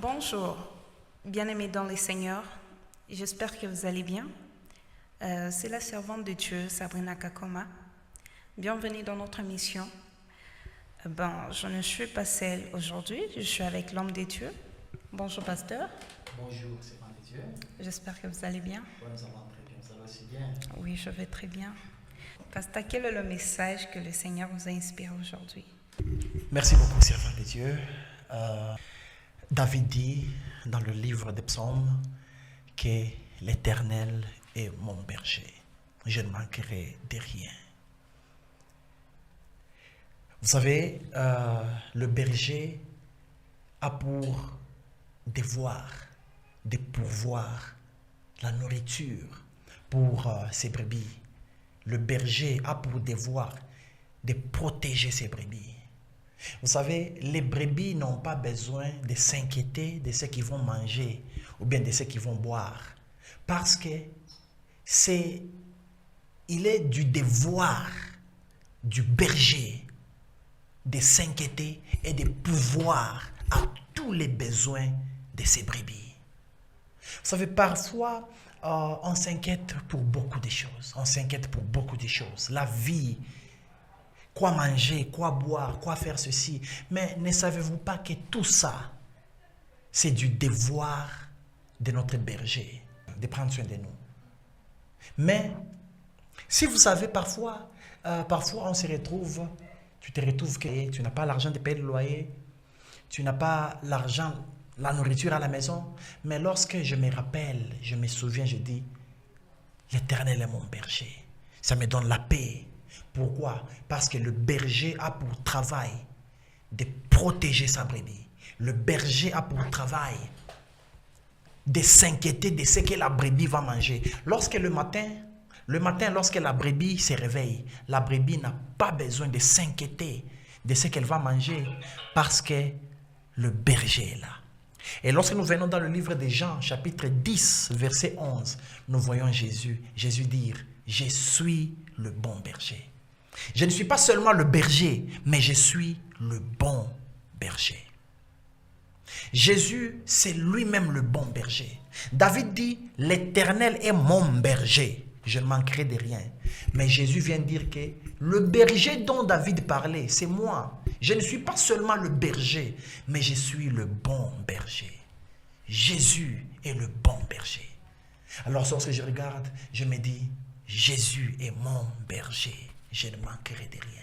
Bonjour, bien-aimés dans le Seigneur, j'espère que vous allez bien. C'est la servante de Dieu, Sabrina Kakoma. Bienvenue dans notre mission. Je ne suis pas seule aujourd'hui, je suis avec l'homme de Dieu. Bonjour, pasteur. Bonjour, servante de Dieu. J'espère que vous allez bien. Oui, nous allons très bien, vous allez aussi bien. Oui, je vais très bien. Pasteur, quel est le message que le Seigneur vous a inspiré aujourd'hui? Merci beaucoup, servante de Dieu. David dit dans le livre des psaumes que l'Éternel est mon berger. Je ne manquerai de rien. Vous savez, le berger a pour devoir de pourvoir la nourriture pour ses brebis. Le berger a pour devoir de protéger ses brebis. Vous savez, les brebis n'ont pas besoin de s'inquiéter de ce qu'ils vont manger ou bien de ce qu'ils vont boire. Parce que il est du devoir du berger de s'inquiéter et de pouvoir à tous les besoins de ses brebis. Vous savez, parfois, on s'inquiète pour beaucoup de choses. On s'inquiète pour beaucoup de choses. La vie, quoi manger, quoi boire, quoi faire ceci. Mais ne savez-vous pas que tout ça, c'est du devoir de notre berger, de prendre soin de nous. Mais, si vous savez, parfois on se retrouve, tu te retrouves que tu n'as pas l'argent de payer le loyer, tu n'as pas l'argent, la nourriture à la maison. Mais lorsque je me rappelle, je me souviens, je dis, l'Éternel est mon berger. Ça me donne la paix. Pourquoi? Parce que le berger a pour travail de protéger sa brebis. Le berger a pour travail de s'inquiéter de ce que la brebis va manger. Lorsque le matin, lorsque la brebis se réveille, la brebis n'a pas besoin de s'inquiéter de ce qu'elle va manger parce que le berger est là. Et lorsque nous venons dans le livre de Jean, chapitre 10, verset 11, nous voyons Jésus dire, « Je suis le bon berger. » Je ne suis pas seulement le berger, mais je suis le bon berger. Jésus, c'est lui-même le bon berger. David dit, l'Éternel est mon berger. Je ne manquerai de rien. Mais Jésus vient dire que le berger dont David parlait, c'est moi. Je ne suis pas seulement le berger, mais je suis le bon berger. Jésus est le bon berger. Alors lorsque je regarde, je me dis, Jésus est mon berger. Je ne manquerai de rien.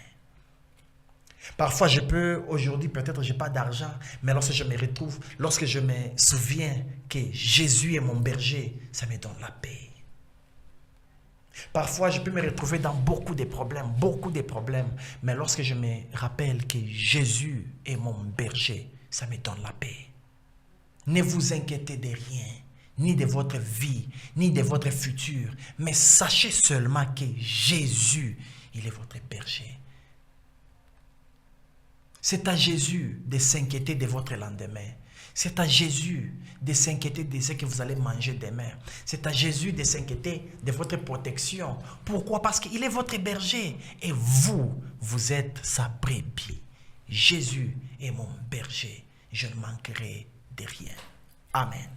Parfois, aujourd'hui, peut-être je n'ai pas d'argent, mais lorsque je me souviens que Jésus est mon berger, ça me donne la paix. Parfois, je peux me retrouver dans beaucoup de problèmes, mais lorsque je me rappelle que Jésus est mon berger, ça me donne la paix. Ne vous inquiétez de rien, ni de votre vie, ni de votre futur, mais sachez seulement que Jésus, il est votre berger. C'est à Jésus de s'inquiéter de votre lendemain. C'est à Jésus de s'inquiéter de ce que vous allez manger demain. C'est à Jésus de s'inquiéter de votre protection. Pourquoi? Parce qu'il est votre berger et vous êtes sa brebis. Jésus est mon berger. Je ne manquerai de rien. Amen.